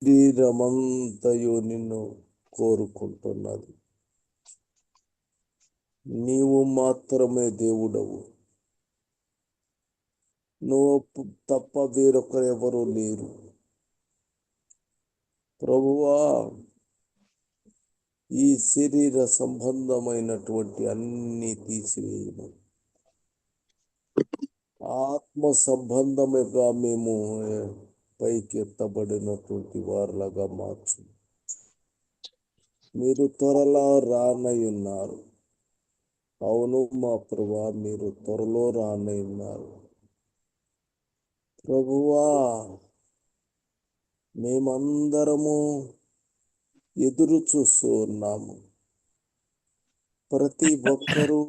శరీరమంతయు నిన్ను కోరుకుంటున్నది. నీవు మాత్రమే దేవుడవు. నువ్వు తప్ప వేరొకరెవరూ లేరు. ప్రభువా, ఈ శరీర సంబంధమైనటువంటి అన్ని తీసివేయము. ఆత్మ సంబంధముగా మేము పైకి ఎత్తబడినటువంటి వారిలాగా మార్చు. మీరు త్వరలో రానయ్యున్నారు. అవును మా ప్రభువా, మీరు త్వరలో రానయ్యున్నారు. ప్రభువా, మేమందరము ఎదురు చూస్తూ ఉన్నాము. ప్రతి ఒక్కరూ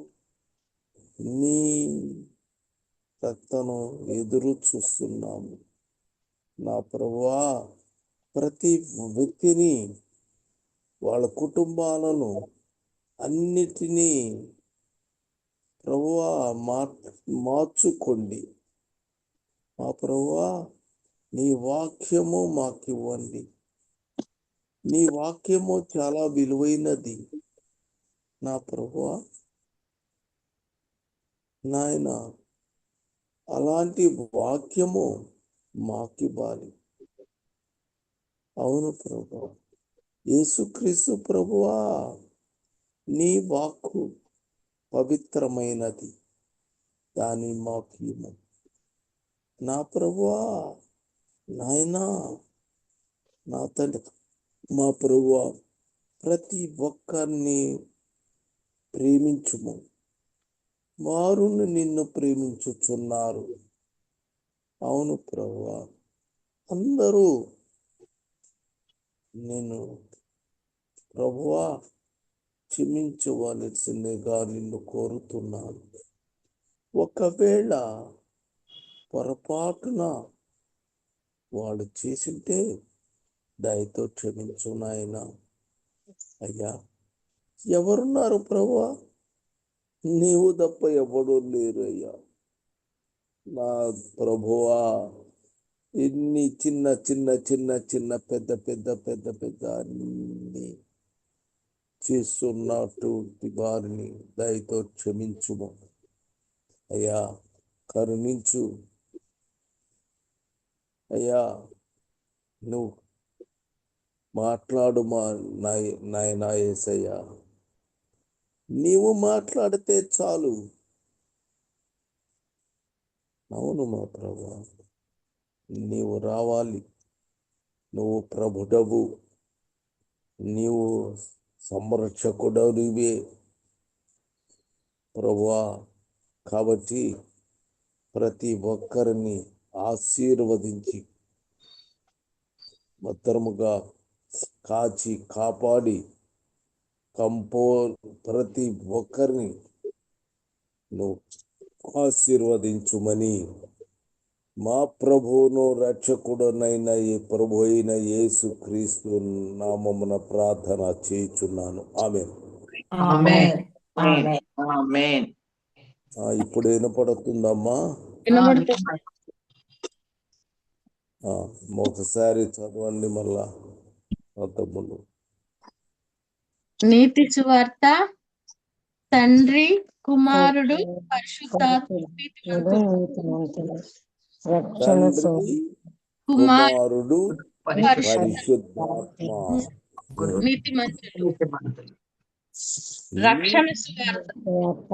నీ రక్తను ఎదురు చూస్తున్నాము. నా ప్రభువా, ప్రతి వ్యక్తిని, వాళ్ళ కుటుంబాలను అన్నిటినీ ప్రభువా మార్చుకోండి. మా ప్రభువా, నీ వాక్యము మాకివ్వండి. నీ వాక్యము చాలా విలువైనది నా ప్రభువా. నాయన, అలాంటి వాక్యము మాకివ్వాలి. అవును ప్రభువా. యేసుక్రీస్తు ప్రభువా, నీ వాక్కు పవిత్రమైనది, దాని మాకు నా ప్రభువా. నాయనా, నా తండ్రి, మా ప్రభువా, ప్రతి ఒక్కరిని ప్రేమించుము. వారు నిన్ను ప్రేమించుచున్నారు. అవును ప్రభువా, అందరూ నేను ప్రభువా క్షమించవలసిందిగా నిన్ను కోరుతున్నాను. ఒకవేళ పొరపాటున వాళ్ళు చేసింటే దయతో క్షమించు నాయన. అయ్యా, ఎవరున్నారు ప్రభువా? నీవు తప్ప ఎవరు లేరు అయ్యా. నా ప్రభువా, ఇన్ని చిన్న చిన్న చిన్న చిన్న పెద్ద పెద్ద పెద్ద పెద్ద అన్ని చేస్తున్నటువంటి వారిని దయతో క్షమించుము అయ్యా. కరుణించు అయ్యా. నువ్వు మాట్లాడు మా నాయనా యేసయ్యా. నీవు మాట్లాడితే చాలు. అవును మా ప్రభువా, నీవు రావాలి. నువ్వు ప్రభుడవు, నీవు సంరక్షకుడవివే ప్రభువా. కాబట్టి ప్రతి ఒక్కరిని ఆశీర్వదించి భద్రముగా కాచి కాపాడి ప్రతి ఒక్కరిని నువ్వు ఆశీర్వదించుమని మా ప్రభువును రక్షకుడునైన ఈ ప్రభు అయిన యేసు క్రీస్తు నామమున ప్రార్థన చేయుచున్నాను. ఆమేన్. ఇప్పుడు వినపడుతుందమ్మా? ఒకసారి చదవండి మళ్ళా తమ్ముడు. నీతి సువార్త. తండ్రి, కుమారుడు, పరిశుద్ధాత్మ. తండ్రి, కుమారుడు, పరిశుద్ధాత్మ. నీతిమంతులు. రక్షణ సువార్త.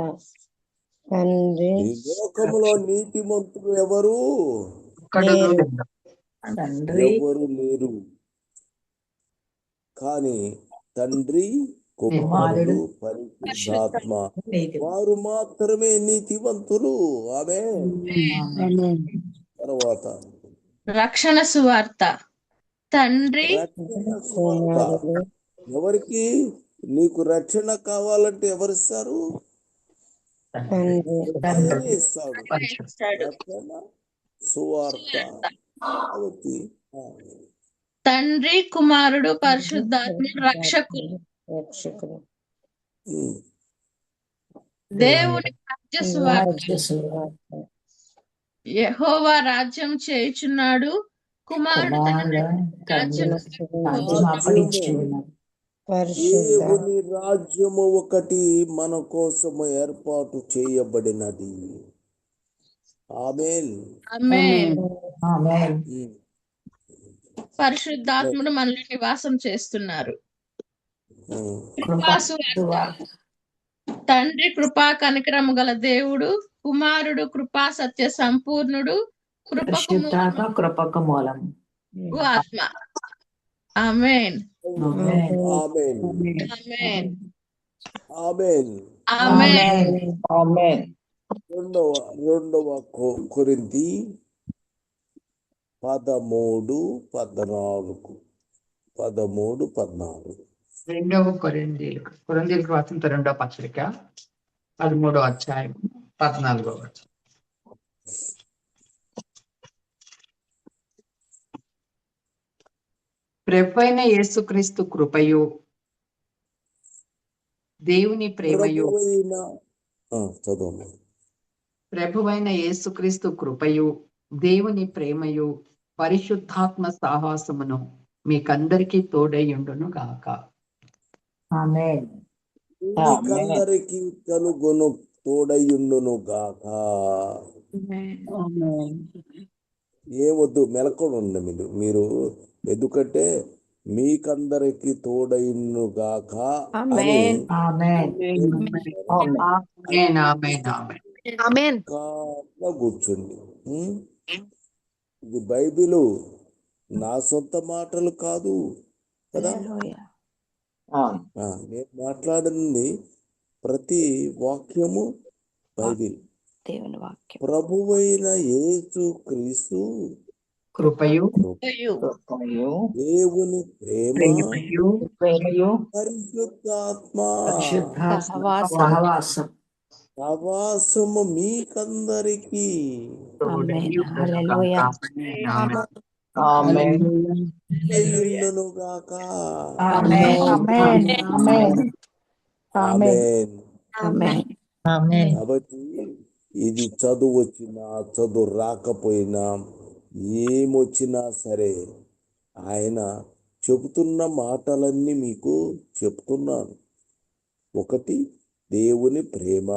ఈ లోకములో నీతిమంతులు ఎవరు లేరు. కానీ తండ్రి, కుమారుడు, పరిశుద్ధాత్మ వారు మాత్రమే నీతివంతులు. ఆమేన్. తర్వాత రక్షణ సువార్త. తండ్రి, ఎవరికి నీకు రక్షణ కావాలంటే ఎవరిస్తారు? ఆయన ఇస్తాడు రక్షణ సువార్త. తండ్రి, కుమారుడు, పరిశుద్ధాత్మ రక్షకులు. దేవుని రాజ్య సువార్త. యెహోవా రాజ్యం చేయుచున్నాడు, కుమారుడు తన రాజ్యం రాజ్యం అప్పగించి ఉన్నారు. దేవుని రాజ్యము ఒకటి మన కోసము ఏర్పాటు చేయబడినది. ఆమేన్. ఆమేన్. ఆమేన్. పరిశుద్ధాత్ముడు మనలో నివాసం చేస్తున్నారు. కృపా సువార్త. తండ్రి కృపా కనికరము గల దేవుడు, కుమారుడు కృపా సత్య సంపూర్ణుడు, కృపకు పరిశుద్ధాత్మ కృపకు మూలం. ఆత్మ. ఆమేన్. ఆమేన్. ఆమేన్. ఆమేన్. ఆమేన్. ఆమేన్. ఆమేన్. రెండవ కొరింథీ 13:14. రెండవ కొరింథీయులకు రాసిన రెండవ పత్రిక 13వ అధ్యాయం 14వ వచనం. ప్రభువైన యేసుక్రీస్తు కృపయు దేవుని ప్రేమయు ప్రభువైన యేసుక్రీస్తు కృపయు దేవుని ప్రేమయు పరిశుద్ధాత్మ సాహసమును మీకందరికీ తోడైయుండును గాక. ఆమేన్. మీకందరికీ కలుగును తోడైయుండును గాక. ఏమొద్దు, మెలకొండి మీరు. ఎందుకంటే మీకందరికి తోడైయుండును గాక అని కూర్చుంది. ఇది బైబిలు నా సొంత మాటలు కాదు కదా. నేను మాట్లాడింది ప్రతి వాక్యము బైబిల్. ప్రభువైన యేసు క్రీస్తు కృపయు దేవుని ప్రేమయు పరిశుద్ధాత్మ సహవాసము మీకందరికి గాక. కాబట్టి ఇది చదువు వచ్చినా చదువు రాకపోయినా ఏమొచ్చినా సరే ఆయన చెబుతున్న మాటలన్నీ మీకు చెప్తున్నాను. ఒకటి, దేవుని ప్రేమ,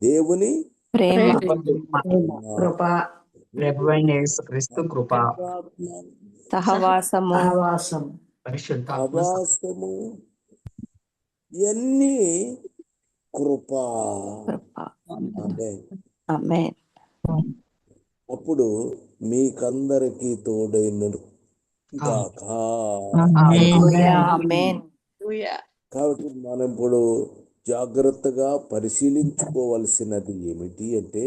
దేవుని సహవాసము, ఇవన్నీ కృప. ఆమేన్. అప్పుడు మీకందరికి తోడైన గాక. కాబట్టి మనం ఇప్పుడు జాగ్రత్తగా పరిశీలించుకోవలసినది ఏమిటి అంటే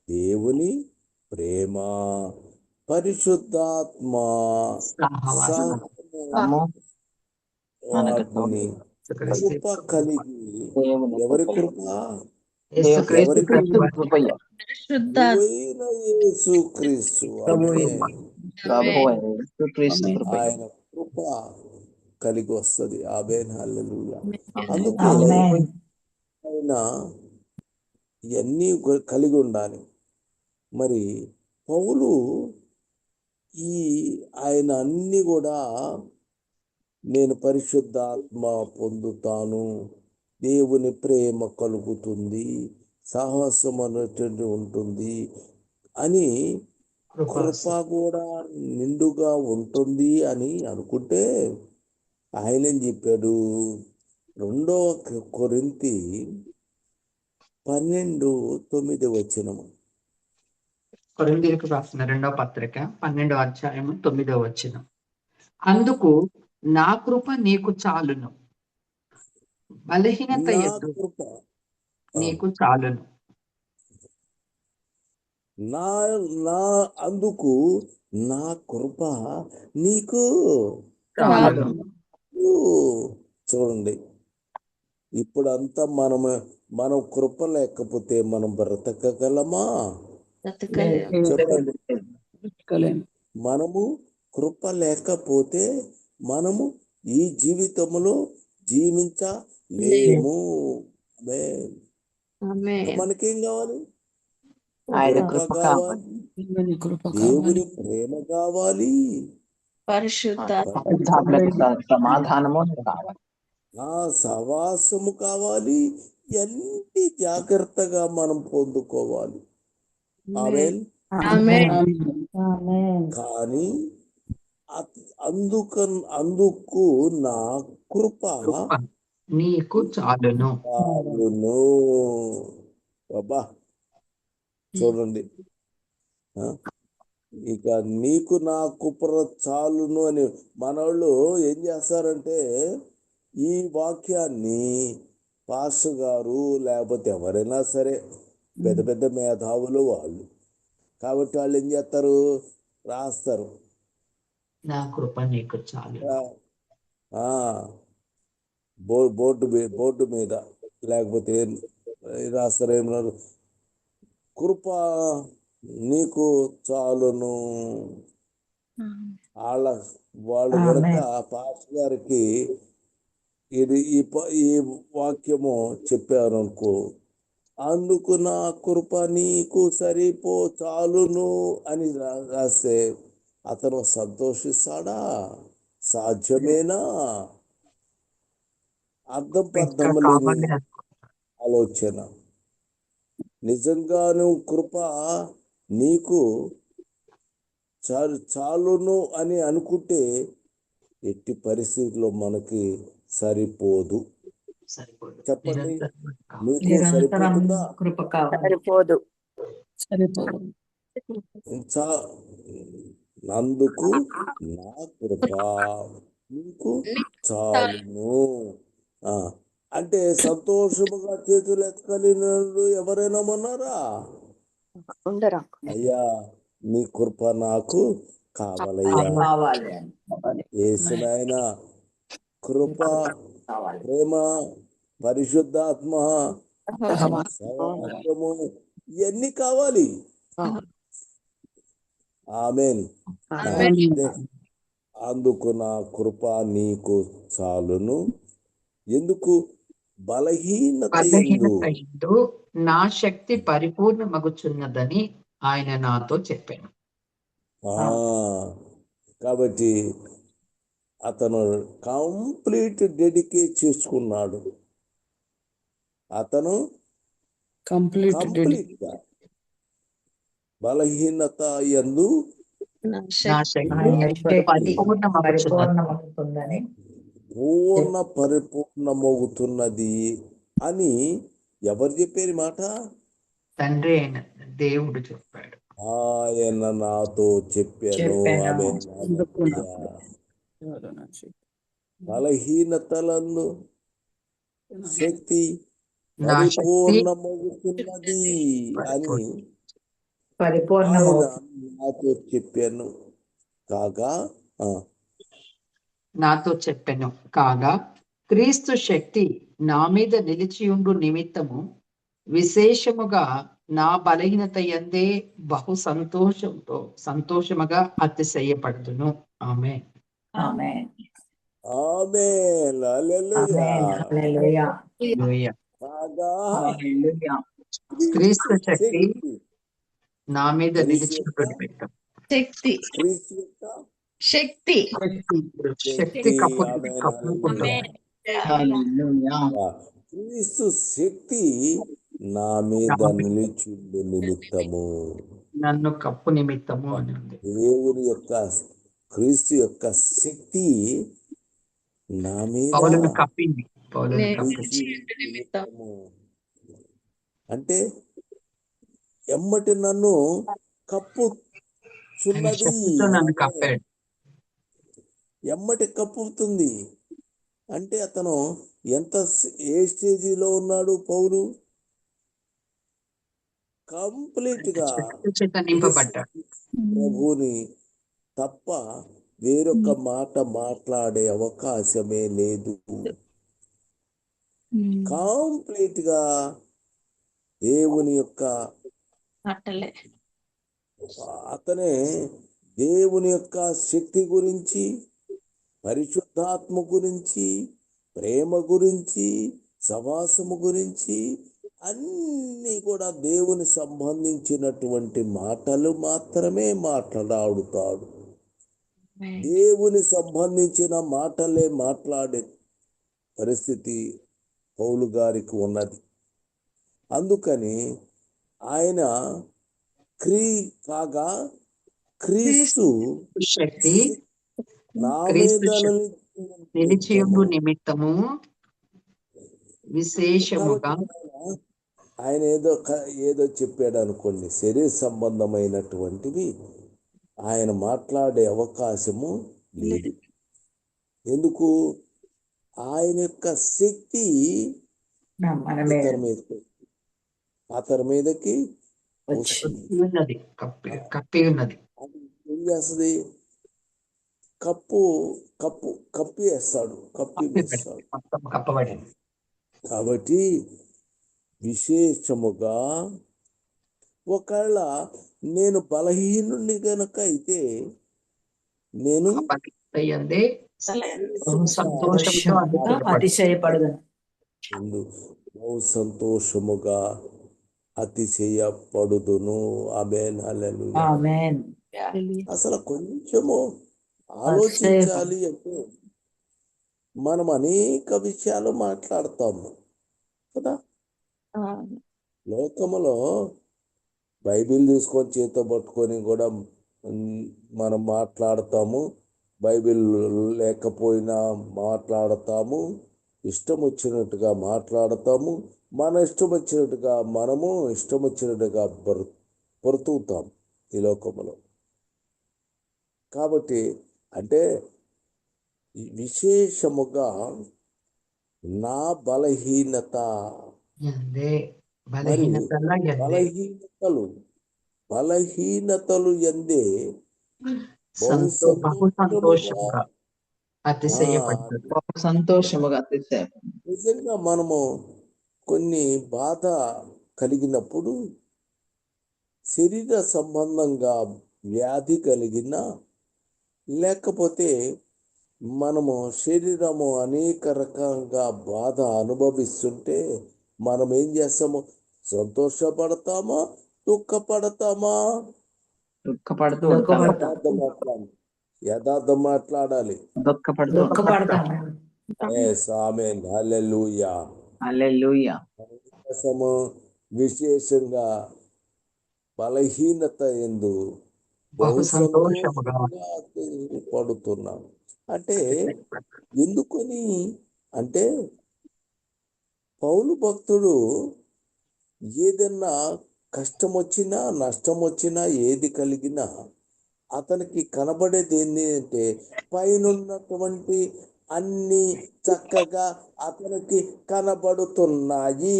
దేవుని ప్రేమ, పరిశుద్ధాత్మ కృప కలిగి. ఎవరి కృప? యేసుక్రీస్తు. ఆయన కృప కలిగి వస్తుంది. ఆమేన్. హల్లెలూయా. అందుకే ఆయన ఇవన్నీ కలిగి ఉండాలి. మరి పౌలు ఆయన అన్ని కూడా నేను పరిశుద్ధాత్మ పొందుతాను, దేవుని ప్రేమ కలుగుతుంది, సాహసం అనేటువంటి ఉంటుంది అని, కృప కూడా నిండుగా ఉంటుంది అని అనుకుంటే ఆయన ఏం చెప్పాడు? 2 కొరింథీ 12:9. కొరింథీయులకు రాసిన రెండవ పత్రిక 12వ అధ్యాయం 9వ వచనం. అందుకు నా కృప నీకు చాలును, బలహీనత యందు నీకు చాలును. అందుకు నా కృప నీకు చాలును. చూడండి, ఇప్పుడంతా మనం కృప లేకపోతే మనం బ్రతకగలమా? చెప్పండి. మనము కృప లేకపోతే మనము ఈ జీవితంలో జీవించలేము. మనకేం కావాలి? కృప కావాలి, దేవుని కృప దేవుని కావాలి. ప్రేమ కావాలి, పరిశుద్ధ సమాధానము కావాలి. ఆ సవాసము కావాలి. ఇవన్నీ జాగ్రత్తగా మనం పొందుకోవాలి. ఆమేన్. ఆమేన్. కానీ అందుకు నా కృప కృప నీకు చాలును. చాలును. బాబా చూడండి, ఇక నీకు నా కృప చాలును అని మనోళ్ళు ఏం చేస్తారంటే ఈ వాక్యాన్ని పాస్టర్ గారు లేకపోతే ఎవరైనా సరే పెద్ద పెద్ద మేధావులు వాళ్ళు కాబట్టి వాళ్ళు ఏం చేస్తారు, రాస్తారు నా కృప నీకు చాలు. బోర్డు మీద లేకపోతే రాస్తారు ఏమన్నారు, కృప నీకు చాలును. వాళ్ళు కనుక పాస్టర్ గారికి ఇది ఈ వాక్యము చెప్పారు అనుకో, అందుకు నా కృప నీకు చాలును అని రాస్తే అతను సంతోషిస్తాడా? సాధ్యమేనా? అర్థం పర్థం లేని ఆలోచన. నిజంగాను కృప నీకు చాలును అని అనుకుంటే ఎట్టి పరిస్థితుల్లో మనకి సరిపోదు. చెప్పండి, మీకు సరిపోతుందా? సరిపోదు. అందుకు నా కృప నీకు చాలును. అంటే సంతోషముగా చేతులు ఎత్తగలిగిన ఎవరైనా ఉన్నారా? అయ్యా నీ కృప నాకు కావాలయ్యా. యేసునాయన కృప, ప్రేమ, పరిశుద్ధాత్మ, సమాజము ఇవన్నీ కావాలి. ఆమేన్. అందుకు నా కృప నీకు చాలును. ఎందుకు? బలహీనత యందు నా శక్తి పరిపూర్ణమగుచున్నదని ఆయన నాతో చెప్పాను. కాబట్టి అతను కంప్లీట్ డెడికేట్ చేసుకున్నాడు. అతను కంప్లీట్ గా బలహీనత యందు నా నా శక్తి శక్తి పరిపూర్ణమగుచున్నదని పరిపూర్ణమవుతున్నది అని ఎవరు చెప్పారు మాట? తండ్రి అయిన దేవుడు చెప్పాడు. ఆయన నాతో చెప్పాను. ఆమె బలహీనతలను శక్తి పరిపూర్ణమవుతున్నది అని ఆయన నాతో చెప్పాను. కాగా క్రీస్తు శక్తి నా మీద నిలిచియుండు నిమిత్తము విశేషముగా నా బలహీనత యందే బహు సంతోషముగా అతిశయపడుతును. ఆమేన్. ఆమేన్. హల్లెలూయా. క్రీస్తు శక్తి నా మీద నిలిచియుండు నిమిత్తం శక్తి క్రీస్తు శక్తి నా మీద నిలిచిండు నిమిత్తము, నన్ను కప్పు నిమిత్తము అని ఉంది. దేవుని యొక్క క్రీస్తు యొక్క శక్తి నా మీద కప్పింది. నిమిత్తము అంటే ఎమ్మటి నన్ను కప్పుచున్నది. ఎమ్మటి కప్పుతుంది అంటే అతను ఏ స్టేజీలో ఉన్నాడు? పౌలు కంప్లీట్ గా ప్రభుని తప్ప వేరొక మాట మాట్లాడే అవకాశమే లేదు. కంప్లీట్ గా దేవుని యొక్క అతనే దేవుని యొక్క శక్తి గురించి, పరిశుద్ధాత్మ గురించి, ప్రేమ గురించి, సవాసము గురించి అన్నీ కూడా దేవుని సంబంధించినటువంటి మాటలు మాత్రమే మాట్లాడుతాడు. దేవుని సంబంధించిన మాటలే మాట్లాడే పరిస్థితి పౌలు గారికి ఉన్నది. అందుకని ఆయన కాగా క్రీస్తు శక్తి నా క్రీస్తు మీద నిలిచియుండు నిమిత్తము విశేషముగా ఆయన ఏదో చెప్పాడు అనుకోండి, శరీర సంబంధమైనటువంటివి ఆయన మాట్లాడే అవకాశము లేదు. ఎందుకు? ఆయన యొక్క శక్తి అతని మీదకి ఉన్నది, కప్పి ఉన్నది. ఏం చేస్తుంది? కప్పి వేస్తాడు. కప్పబడింది. కాబట్టి విశేషముగా ఒకవేళ నేను బలహీనుని గనక అయితే నేను సంతోషంతో అతిశయపడుదును. బహు సంతోషముగా అతిశయపడుదును. ఆమేన్, హల్లెలూయా. ఆమేన్. అసలు కొంచెము ఆలోచించాలి అంటే మనం అనేక విషయాలు మాట్లాడతాము కదా. లోకములో బైబిల్ తీసుకొని చేతితో పట్టుకొని కూడా మనం మాట్లాడతాము. బైబిల్ లేకపోయినా మాట్లాడతాము. ఇష్టం వచ్చినట్టుగా మాట్లాడతాము. మన ఇష్టం వచ్చినట్టుగా మనము ఇష్టం వచ్చినట్టుగా బ్రతుకుతాం ఈ లోకములో. కాబట్టి అంటే విశేషముగా నా బలహీనతలు ఎందే బహు సంతోషంగా సంతోషముగా నిజంగా మనము కొన్ని బాధ కలిగినప్పుడు, శరీర సంబంధంగా వ్యాధి కలిగిన, లేకపోతే మనము శరీరము అనేక రకంగా బాధ అనుభవిస్తుంటే మనం ఏం చేస్తాము? సంతోషపడతామా? దుఃఖపడతామా? యథార్థం మాట్లాడాలి. ఆమేన్, హల్లెలూయా. విశేషంగా బలహీనత యందు బహు సంతోషంగా పడుతున్నాం. అంటే ఎందుకని అంటే పౌలు భక్తుడు ఏదన్నా కష్టం వచ్చినా, నష్టం వచ్చినా, ఏది కలిగినా అతనికి కనబడేది ఏంటి అంటే పైనున్నటువంటి అన్ని చక్కగా అతనికి కనబడుతున్నాయి.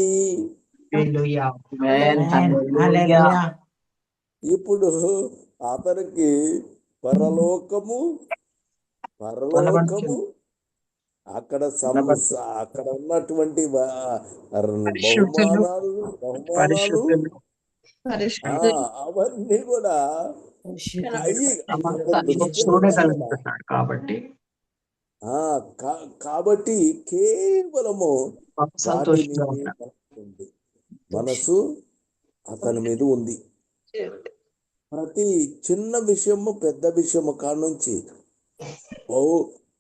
ఇప్పుడు అతనికి పరలోకము అక్కడ ఉన్నటువంటి బహుమానాలు అవన్నీ కూడా కాబట్టి కేవలము మనసు అతని మీద ఉంది. ప్రతి చిన్న విషయము, పెద్ద విషయము కానుంచి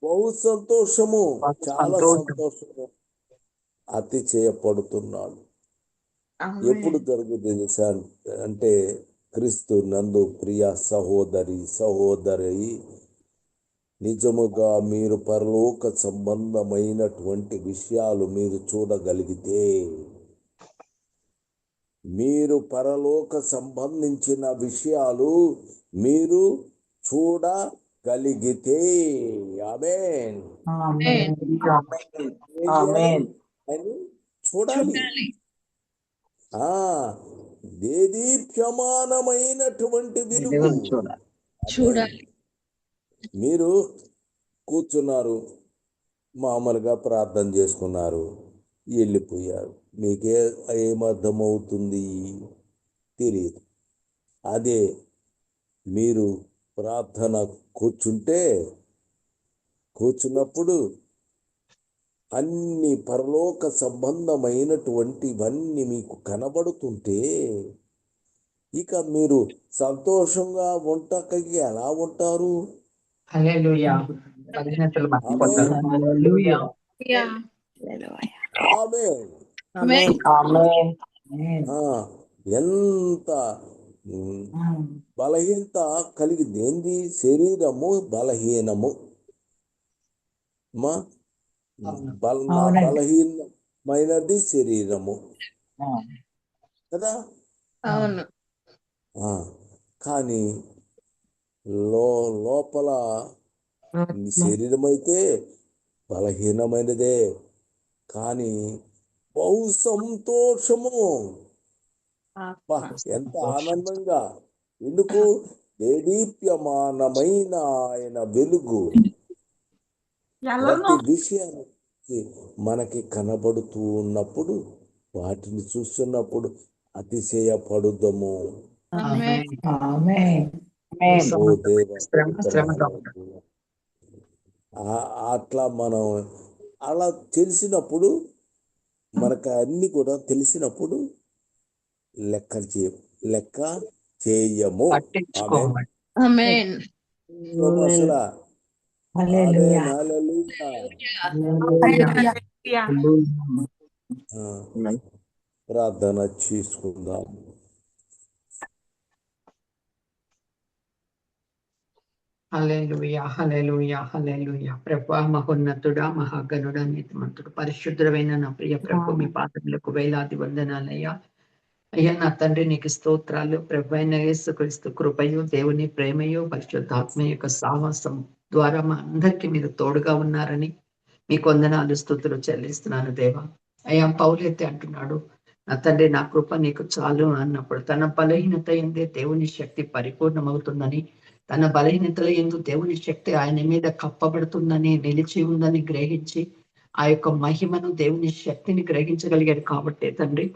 బహు సంతోషము, చాలా సంతోషము అతిశయపడుతున్నాడు. ఎప్పుడు జరుగుతుంది సార్ అంటే క్రీస్తు నందు ప్రియ సహోదరి, నిజముగా మీరు పరలోక సంబంధమైనటువంటి విషయాలు మీరు చూడగలిగితే, మీరు పరలోక సంబంధించిన విషయాలు మీరు చూడగలిగితే, ఆమేన్, చూడాలి. దేదీప్యమానమైనటువంటి వెలుగు చూడాలి. మీరు కూర్చున్నారు, మామూలుగా ప్రార్థన చేసుకున్నారు, వెళ్ళిపోయారు. మీకే ఏమర్థమవుతుంది? తెలియదు. అదే మీరు ప్రార్థన కూర్చున్నప్పుడు అన్ని పరలోక సంబంధమైనటువంటివన్నీ మీకు కనబడుతుంటే ఇక మీరు సంతోషంగా ఉండటానికి ఎలా ఉంటారు? హల్లెలూయా. బలహీనతలు మర్చిపోతారు. ఆమేన్. హల్లెలూయా. ఆమేన్. ఆమేన్. ఆమేన్. ఆ, ఎంత బలహీనత కలిగింది. ఏంది? శరీరము బలహీనము. మా నా బలహీనమైనది శరీరము కదా. అవును. ఆ, కానీ లోపల నీ శరీరం అయితే బలహీనమైనదే, కానీ బహు సంతోషము. బా, ఎంత ఆనందంగా! ఎందుకు? దేదీప్యమానమైన ఆయన వెలుగు ప్రతి విషయానికి మనకి కనబడుతూ ఉన్నప్పుడు వాటిని చూస్తున్నప్పుడు అతిశయపడుదము. ఆమేన్. ఓ దేవ శ్రమగా ఉంటుంది. అట్లా మనం అలా తెలిసినప్పుడు, మనకు అన్ని కూడా తెలిసినప్పుడు లెక్క చేయము. ఆమేన్. పట్టించుకోవాలి. ఆమేన్. అసలు హల్లెలూయా. ఆమేన్. హల్లెలూయా. హల్లెలూయా. ఆ, ప్రార్థన చేసుకుందాం. హల్లెలూయా. హల్లెలూయా. హల్లెలూయా. ప్రభువా, మహోన్నతుడా, మహాగణుడా, నీతిమంతుడు, పరిశుద్ధమైన నా ప్రియ ప్రభు, మీ పాదములకు వేలాది వందనాలయ్యా. అయ్యా నా తండ్రి, నీకు స్తోత్రాలు. ప్రభు అయిన యేసుక్రీస్తు కృపయు, దేవుని ప్రేమయు, పరిశుద్ధాత్మ యొక్క సాహసం ద్వారా మా అందరికీ మీరు తోడుగా ఉన్నారని మీకు వందనాలు, స్తుతులు చెల్లిస్తున్నాను దేవా. అయ్యా, పౌలైతే అంటున్నాడు, నా తండ్రి నా కృప నీకు చాలు అన్నప్పుడు తన బలహీనత ఎందే దేవుని శక్తి పరిపూర్ణమవుతుందని, తన బలహీనతల యందు దేవుని శక్తి ఆయన మీద కప్పబడుతుందని, నిలిచి ఉందని గ్రహించి ఆ యొక్క మహిమను, దేవుని శక్తిని గ్రహించగలిగాడు కాబట్టి తండ్రి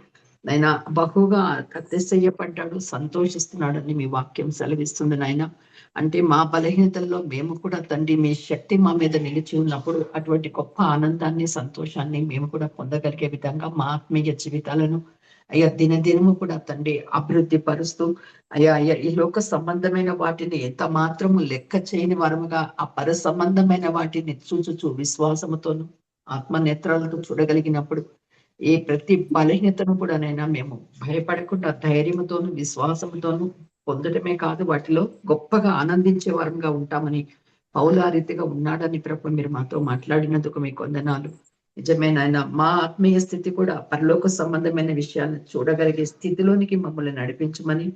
నాయన బహుగా అతిశయపడ్డాడు, సంతోషిస్తున్నాడని మీ వాక్యం సెలవిస్తుంది నాయన. అంటే మా బలహీనతల్లో మేము కూడా తండ్రి మీ శక్తి మా మీద నిలిచి ఉన్నప్పుడు అటువంటి గొప్ప ఆనందాన్ని, సంతోషాన్ని మేము కూడా పొందగలిగే విధంగా మా ఆత్మీయ జీవితాలను అయ్యా దినదినము కూడా తండ్రి అభివృద్ధి పరుస్తూ అయ్యా ఈ లోక సంబంధమైన వాటిని ఎంత మాత్రము లెక్క చేయని వారముగా ఆ పర సంబంధమైన వాటిని చూచుచూ విశ్వాసముతోను ఆత్మ నేత్రాలతో చూడగలిగినప్పుడు ఈ ప్రతి బలహీనతను కూడా నైనా మేము భయపడకుండా ధైర్యంతోను విశ్వాసంతోను పొందడమే కాదు, వాటిలో గొప్పగా ఆనందించే వారంగా ఉంటామని పౌలు ఆ రీతిగా ఉన్నాడని ప్రభు మీరు మాతో మాట్లాడినందుకు మీకు వందనాలు. నిజమే నాయన, మా ఆత్మీయ స్థితి కూడా పరలోక సంబంధమైన విషయాలను చూడగలిగే స్థితిలోనికి మమ్మల్ని నడిపించమని,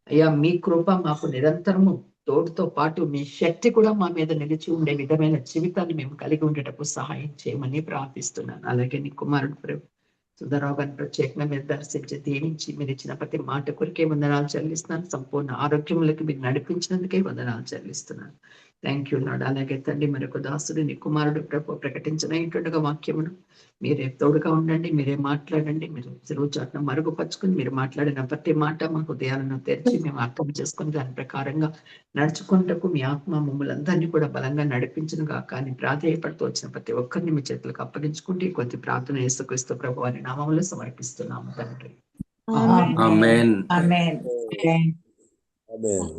అయ్యా మీ కృప మాకు నిరంతరము తోడుతో పాటు మీ శక్తి కూడా మా మీద నిలిచి ఉండే విధమైన జీవితాన్ని మేము కలిగి ఉండేటప్పుడు సహాయం చేయమని ప్రార్థిస్తున్నాను. అలాగే నీ కుమారుడు ప్రభు సుందరరావు గారిని ప్రత్యేకంగా మీరు దర్శించి దీవించి మీరు ఇచ్చిన ప్రతి మాట కొరికే వందనాలు చెల్లిస్తున్నాను. సంపూర్ణ ఆరోగ్యములకి మీరు నడిపించినందుకే వందనాలు చెల్లిస్తున్నాను. థ్యాంక్ యూ నాడు. అలాగే తండ్రి, మరొక దాసుడు నీ కుమారుడు ప్రభు ప్రకటించినటువంటి వాక్యమును మీరే తోడుగా ఉండండి, మీరే మాట్లాడండి. మీరు చెరువు చాటును మరుగుపరుచుకుని మీరు మాట్లాడిన ప్రతి మాట మా హృదయాలను తెరిచి మేము అర్థం చేసుకుని దాని ప్రకారంగా నడుచుకుంటకు మీ ఆత్మ మమ్మల్ని అందరినీ కూడా బలంగా నడిపించునుగా. కానీ ప్రాధేయపడుతూ వచ్చిన ప్రతి ఒక్కరిని మీ చేతులకు అప్పగించుకుంటే కొద్ది ప్రార్థన యేసుక్రీస్తు ప్రభు వారి నామములో సమర్పిస్తున్నాము తండ్రి. ఆమేన్. ఆమేన్. ఆమేన్.